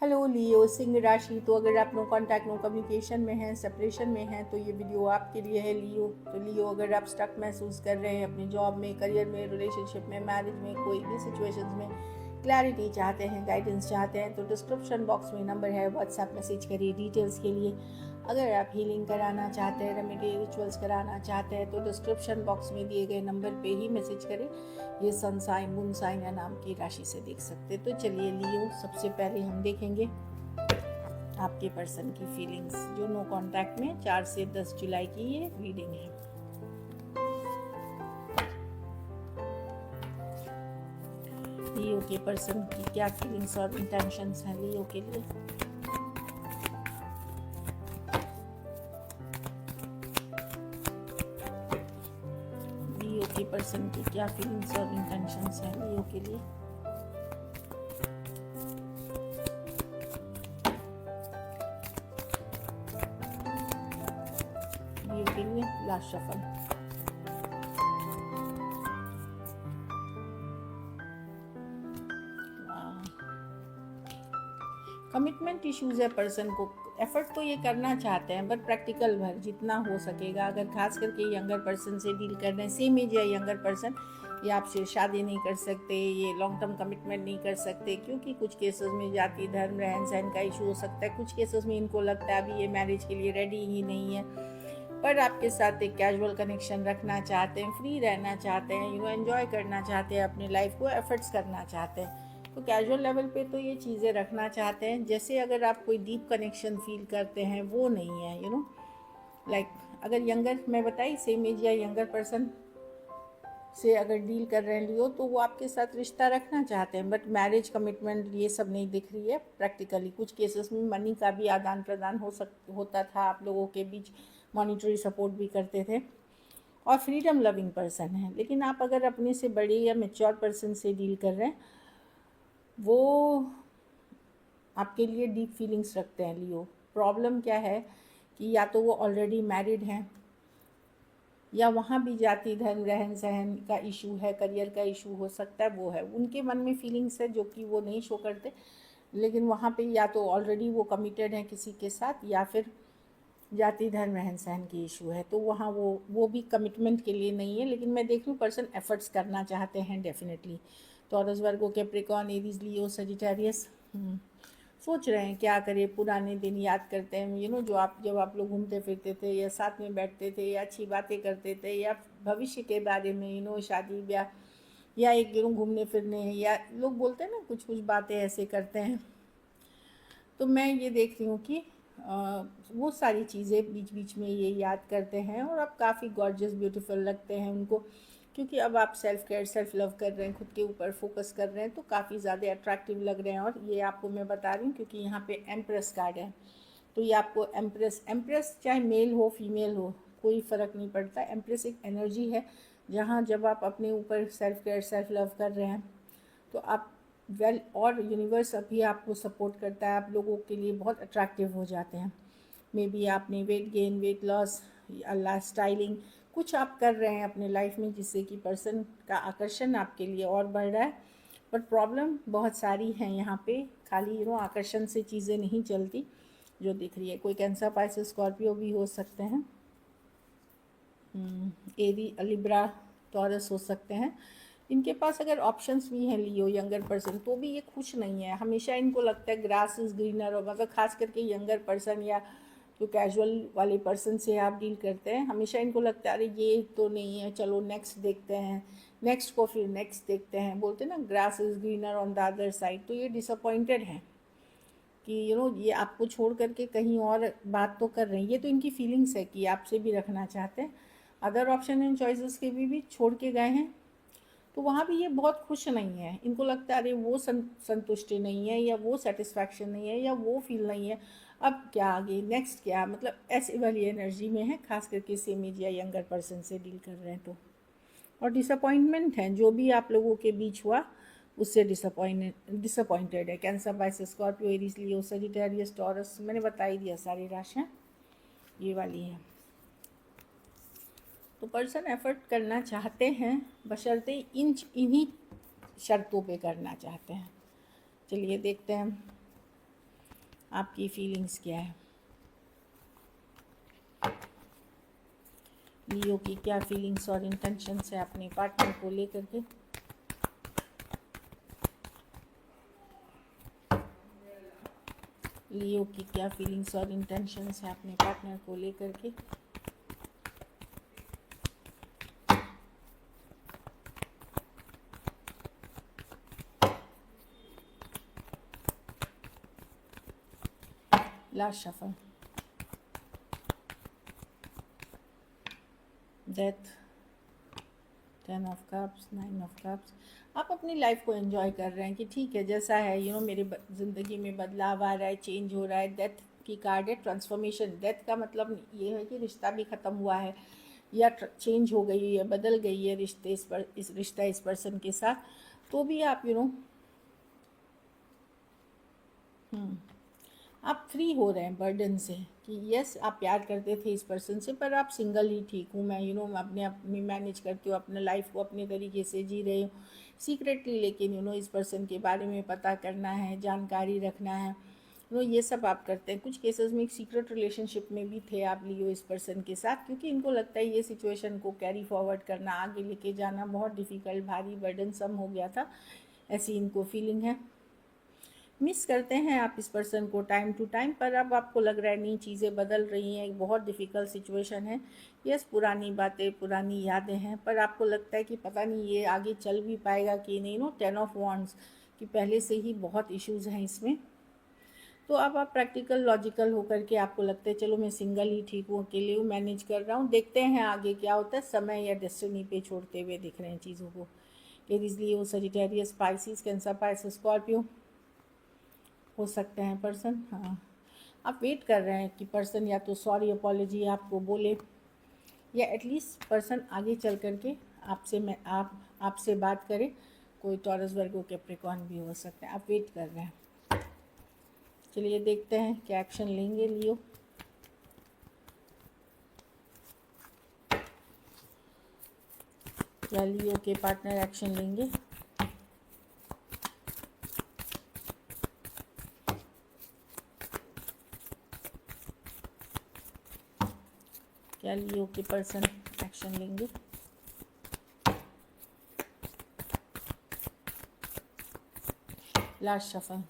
Hello लियो सिंह राशि। तो अगर आप नो कांटेक्ट नो कम्युनिकेशन में हैं, सेपरेशन में हैं, तो ये वीडियो आपके लिए है लियो। तो लियो, अगर आप स्टक महसूस कर रहे हैं अपनी जॉब में, करियर में, रिलेशनशिप में, मैरिज में, कोई भी सिचुएशंस में क्लैरिटी चाहते हैं, गाइडेंस चाहते हैं, तो डिस्क्रिप्शन बॉक्स में नंबर है, व्हाट्सएप मैसेज करिए डिटेल्स के लिए। अगर आप हीलिंग कराना चाहते हैं, रेमेडी रिचुअल्स कराना चाहते हैं, तो डिस्क्रिप्शन बॉक्स में दिए गए नंबर पे ही मैसेज करें। ये सन साइन, मून साइन या नाम की राशि से देख सकते। तो चलिए लियो, सबसे पहले हम देखेंगे आपके पर्सन की फीलिंग्स जो नो कांटेक्ट में 4 से 10 जुलाई की ये रीडिंग है। लियो के पर्सन की क्या फीलिंग्स और इंटेंशंस हैं लियो के लिए। लियो के पर्सन की क्या फीलिंग्स और इंटेंशंस हैं लियो के लिए। लियो के लिए लास्ट शफल। कमिटमेंट इश्यूज है पर्सन को। एफर्ट तो ये करना चाहते हैं बट प्रैक्टिकल भर जितना हो सकेगा। अगर खास करके यंगर पर्सन से डील कर रहे हैं, सेम एज या यंगर पर्सन, ये आपसे शादी नहीं कर सकते, ये लॉन्ग टर्म कमिटमेंट नहीं कर सकते, क्योंकि कुछ केसेस में जाति धर्म रहन सहन का इशू हो सकता है। कुछ केसेस में इनको लगता है अभी ये मैरिज के लिए रेडी ही नहीं है, पर आपके साथ एक कैजुअल कनेक्शन रखना चाहते हैं, फ्री रहना चाहते हैं, एंजॉय करना चाहते हैं अपनी लाइफ को, एफर्ट्स करना चाहते हैं। तो कैजुअल लेवल पे तो ये चीज़ें रखना चाहते हैं। जैसे अगर आप कोई डीप कनेक्शन फील करते हैं वो नहीं है, लाइक अगर यंगर, मैं बताई सेम एज या यंगर पर्सन से अगर डील कर रहे हैं लियो, तो वो आपके साथ रिश्ता रखना चाहते हैं बट मैरिज कमिटमेंट ये सब नहीं दिख रही है प्रैक्टिकली। कुछ केसेस में मनी का भी आदान प्रदान होता था, आप लोगों के बीच मॉनिटरी सपोर्ट भी करते थे, और फ्रीडम लविंग पर्सन है। लेकिन आप अगर अपने से बड़े या मेच्योर पर्सन से डील कर रहे हैं, वो आपके लिए डीप फीलिंग्स रखते हैं लियो। प्रॉब्लम क्या है कि या तो वो ऑलरेडी मैरिड हैं, या वहाँ भी जाति धर्म रहन सहन का इशू है, करियर का इशू हो सकता है, वो है उनके मन में फीलिंग्स है जो कि वो नहीं शो करते। लेकिन वहाँ पे या तो ऑलरेडी वो कमिटेड है किसी के साथ, या फिर जाति धर्म रहन सहन की इशू है, तो वहाँ वो भी कमिटमेंट के लिए नहीं है। लेकिन मैं देख रही हूँ पर्सन एफर्ट्स करना चाहते हैं डेफिनेटली। टॉरस, वर्गो, कैप्रिकॉर्न, एरीज, लियो, सजिटेरियस सोच रहे हैं क्या करें। पुराने दिन याद करते हैं, जब आप लोग घूमते फिरते थे, या साथ में बैठते थे, या अच्छी बातें करते थे, या भविष्य के बारे में, शादी ब्याह, या एक घूमने फिरने, या लोग बोलते हैं ना कुछ कुछ बातें ऐसे करते हैं। तो मैं ये देख रही हूँ कि वो सारी चीज़ें बीच बीच में ये याद करते हैं, और अब काफ़ी गॉर्जियस ब्यूटीफुल लगते हैं उनको, क्योंकि अब आप सेल्फ केयर सेल्फ लव कर रहे हैं, खुद के ऊपर फोकस कर रहे हैं, तो काफ़ी ज़्यादा अट्रैक्टिव लग रहे हैं। और ये आपको मैं बता रही हूँ क्योंकि यहाँ पे एम्प्रेस कार्ड है, तो ये आपको एम्प्रेस चाहे मेल हो फीमेल हो कोई फ़र्क नहीं पड़ता। एम्प्रेस एक एनर्जी है जहाँ जब आप अपने ऊपर सेल्फ केयर सेल्फ लव कर रहे हैं, तो आप और यूनिवर्स अभी आपको सपोर्ट करता है, आप लोगों के लिए बहुत अट्रैक्टिव हो जाते हैं। मे बी आपने weight gain, weight loss, life styling कुछ आप कर रहे हैं अपने लाइफ में, जिससे कि पर्सन का आकर्षण आपके लिए और बढ़ रहा है। बट प्रॉब्लम बहुत सारी हैं यहाँ पे, खाली आकर्षण से चीज़ें नहीं चलती जो दिख रही है। कोई कैंसर, पाइसेस, स्कॉर्पियो भी हो सकते हैं, एरी, लिब्रा, टॉरस हो सकते हैं। इनके पास अगर ऑप्शंस भी हैं लियो यंगर पर्सन, तो भी ये खुश नहीं है। हमेशा इनको लगता है ग्रास इज़ ग्रीनर, और मतलब खास करके यंगर पर्सन या जो कैजुअल वाले पर्सन से आप डील करते हैं, हमेशा इनको लगता है अरे ये तो नहीं है, चलो नेक्स्ट देखते हैं, नेक्स्ट को फिर नेक्स्ट देखते हैं। बोलते हैं ना grass is greener on the other side. तो ये डिसअपॉइंटेड हैं कि ये आपको छोड़ करके कहीं और बात तो कर रहे हैं। ये तो इनकी फीलिंग्स है कि आपसे भी रखना चाहते हैं। अदर ऑप्शन एंड चॉइसेस के भी छोड़ के गए हैं, तो वहाँ भी ये बहुत खुश नहीं है। इनको लगता है अरे वो संतुष्टि नहीं है, या वो सेटिस्फैक्शन नहीं है, या वो फील नहीं है, अब क्या आगे, नेक्स्ट क्या, मतलब ऐसी वाली एनर्जी में है, खास करके सेम एज या यंगर पर्सन से डील कर रहे हैं तो। और डिसअपॉइंटमेंट है, जो भी आप लोगों के बीच हुआ उससे डिसअपॉइंटेड है। Cancer, Pisces, Scorpio, Aries, Leo, Sagittarius, taurus, मैंने बता ही दिया सारी राशियाँ ये वाली हैं। तो पर्सन एफर्ट करना चाहते हैं, बशर्ते इन्हीं शर्तों पे करना चाहते हैं। चलिए देखते हैं आपकी फीलिंग्स क्या है, लियो की क्या फीलिंग्स और इंटेंशंस है अपने पार्टनर को लेकर के। लियो की क्या फीलिंग्स और इंटेंशंस है अपने पार्टनर को लेकर के। Last shuffle, death, 10 of cups, 9 of cups. आप अपनी लाइफ को एंजॉय कर रहे हैं कि ठीक है जैसा है, मेरे ज़िंदगी में बदलाव आ रहा है, चेंज हो रहा है। डेथ की कार्ड है, ट्रांसफॉर्मेशन। डेथ का मतलब ये है कि रिश्ता भी ख़त्म हुआ है या चेंज हो गई है, बदल गई है रिश्ता इस पर्सन के साथ। तो भी आप आप फ्री हो रहे हैं बर्डन से कि यस आप प्यार करते थे इस पर्सन से, पर आप सिंगल ही ठीक हूँ मैं, मैं अपनी मैनेज करती हूँ अपने लाइफ को, अपने तरीके से जी रही हूँ सीक्रेटली, लेकिन इस पर्सन के बारे में पता करना है, जानकारी रखना है, ये सब आप करते हैं। कुछ केसेस में एक सीक्रेट रिलेशनशिप में भी थे आप लियो इस पर्सन के साथ, क्योंकि इनको लगता है ये सिचुएशन को कैरी फॉरवर्ड करना, आगे लेके जाना बहुत डिफ़िकल्ट, भारी, बर्डनसम हो गया था, ऐसी इनको फीलिंग है। मिस करते हैं आप इस पर्सन को टाइम टू टाइम, पर अब आपको लग रहा है नहीं, चीज़ें बदल रही हैं, एक बहुत डिफ़िकल्ट सिचुएशन है। यस, पुरानी बातें, पुरानी यादें हैं, पर आपको लगता है कि पता नहीं ये आगे चल भी पाएगा कि नहीं। 10 ऑफ वॉन्ड्स कि पहले से ही बहुत इश्यूज़ हैं इसमें। तो अब आप प्रैक्टिकल लॉजिकल होकर के आपको लगता है चलो मैं सिंगल ही ठीक हूँ, अकेले हूँ, मैनेज कर रहा हूँ, देखते हैं आगे क्या होता है। समय या डेस्टिनी पे छोड़ते हुए दिख रहे हैं चीज़ों को। Aries, Leo, Sagittarius, Pisces, Cancer, Pisces, Scorpio हो सकते हैं पर्सन। हाँ, आप वेट कर रहे हैं कि पर्सन या तो सॉरी अपॉलॉजी आपको बोले, या एटलीस्ट पर्सन आगे चल कर के आपसे बात करे। कोई टॉरस, वर्गो, कैप्रिकॉर्न भी हो सकता है। आप वेट कर रहे हैं। चलिए देखते हैं क्या एक्शन लेंगे लियो। क्या लियो के पार्टनर एक्शन लेंगे? क्या लियो के पर्सन एक्शन लेंगे? Last shuffle,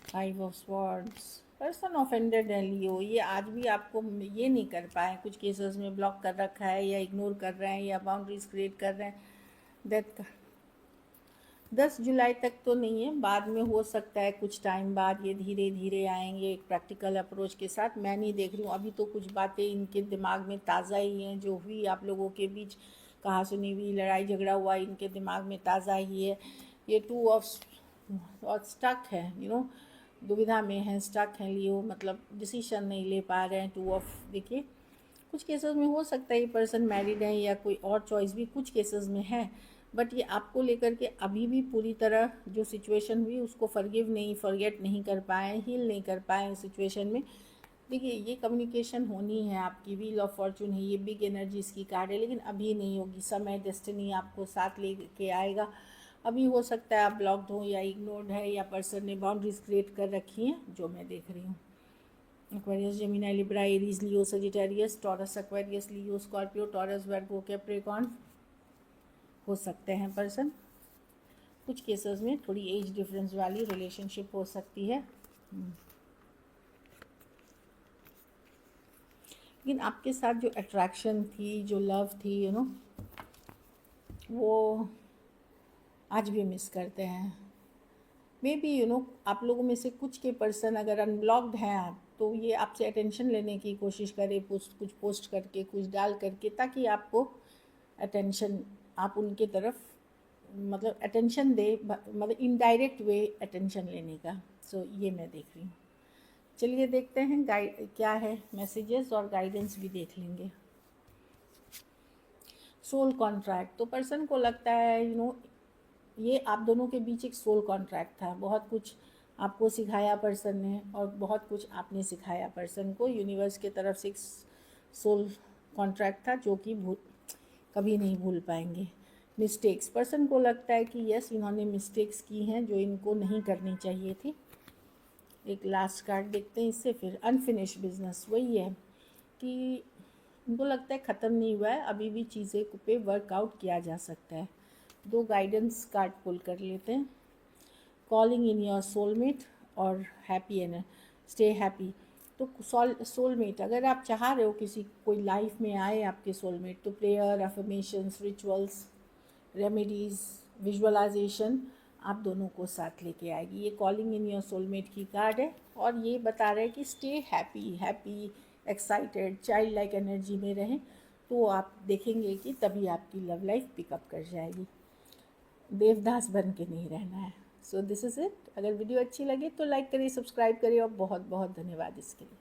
5 of swords. Person offended है लियो, ये आज भी आपको ये नहीं कर पाए, कुछ केसेस में ब्लॉक कर रखा है या इग्नोर कर रहे हैं या बाउंड्रीज क्रिएट कर रहे हैं। डेथ का 10 जुलाई तक तो नहीं है, बाद में हो सकता है, कुछ टाइम बाद ये धीरे धीरे आएंगे एक प्रैक्टिकल अप्रोच के साथ। मैं नहीं देख रही हूँ अभी तो, कुछ बातें इनके दिमाग में ताज़ा ही हैं, जो हुई आप लोगों के बीच कहा सुनी हुई लड़ाई झगड़ा हुआ इनके दिमाग में ताज़ा ही है। ये 2 ऑफ स्टक है, दुविधा में है, स्टक है लियो, मतलब डिसीजन नहीं ले पा रहे हैं। 2 ऑफ, देखिए कुछ केसेस में हो सकता है ये पर्सन मैरिड है या कोई और चॉइस भी कुछ केसेस में है, बट ये आपको लेकर के अभी भी पूरी तरह जो सिचुएशन हुई उसको फॉरगेट नहीं कर पाए, हील नहीं कर पाए इस सिचुएशन में। देखिए ये कम्युनिकेशन होनी है आपकी, व्हील ऑफ फॉर्चून है, ये बिग एनर्जीज की कार्ड है, लेकिन अभी नहीं होगी। समय, डेस्टिनी आपको साथ ले के आएगा। अभी हो सकता है आप ब्लॉक्ड हो या इग्नोर्ड है या पर्सन ने बाउंड्रीज क्रिएट कर रखी हैं, जो मैं देख रही हूँ। Aquarius, Gemini, Libra, Aries, Leo, Sagittarius, taurus, Aquarius, लियो, स्कॉर्पियो, टॉरस, वर्गो, कैप्रिकॉर्न हो सकते हैं पर्सन। कुछ केसेस में थोड़ी एज डिफरेंस वाली रिलेशनशिप हो सकती है, लेकिन आपके साथ जो अट्रैक्शन थी, जो लव थी, वो आज भी मिस करते हैं। मे बी आप लोगों में से कुछ के पर्सन अगर अनब्लॉक्ड हैं आप, तो ये आपसे अटेंशन लेने की कोशिश करें, कुछ पोस्ट करके, कुछ डाल करके, ताकि आपको अटेंशन, आप उनके तरफ मतलब अटेंशन दे, मतलब इनडायरेक्ट वे अटेंशन लेने का। सो ये मैं देख रही हूँ। चलिए देखते हैं क्या है मैसेजेस, और गाइडेंस भी देख लेंगे। सोल कॉन्ट्रैक्ट, तो पर्सन को लगता है ये आप दोनों के बीच एक सोल कॉन्ट्रैक्ट था। बहुत कुछ आपको सिखाया पर्सन ने, और बहुत कुछ आपने सिखाया पर्सन को। यूनिवर्स के तरफ से एक सोल कॉन्ट्रैक्ट था जो कि कभी नहीं भूल पाएंगे। मिस्टेक्स, पर्सन को लगता है कि यस इन्होंने मिस्टेक्स की हैं जो इनको नहीं करनी चाहिए थी। एक लास्ट कार्ड देखते हैं इससे, फिर अनफिनिश बिजनेस। वही है कि इनको लगता है ख़त्म नहीं हुआ है, अभी भी चीज़ें पे वर्कआउट किया जा सकता है। 2 गाइडेंस कार्ड पुल कर लेते हैं, कॉलिंग इन योर सोलमेट और हैप्पी एंड स्टे हैप्पी। तो सोलमेट, अगर आप चाह रहे हो किसी कोई लाइफ में आए आपके सोलमेट, तो prayer, affirmations, rituals, remedies, visualization आप दोनों को साथ लेके आएगी। ये कॉलिंग इन योर सोलमेट की कार्ड है और ये बता रहा है कि stay happy, excited, child like energy में रहें, तो आप देखेंगे कि तभी आपकी लव लाइफ पिकअप कर जाएगी। देवदास बन के नहीं रहना है। So this is it. अगर वीडियो अच्छी लगे तो लाइक करिए, सब्सक्राइब करिए और बहुत बहुत धन्यवाद इसके लिए।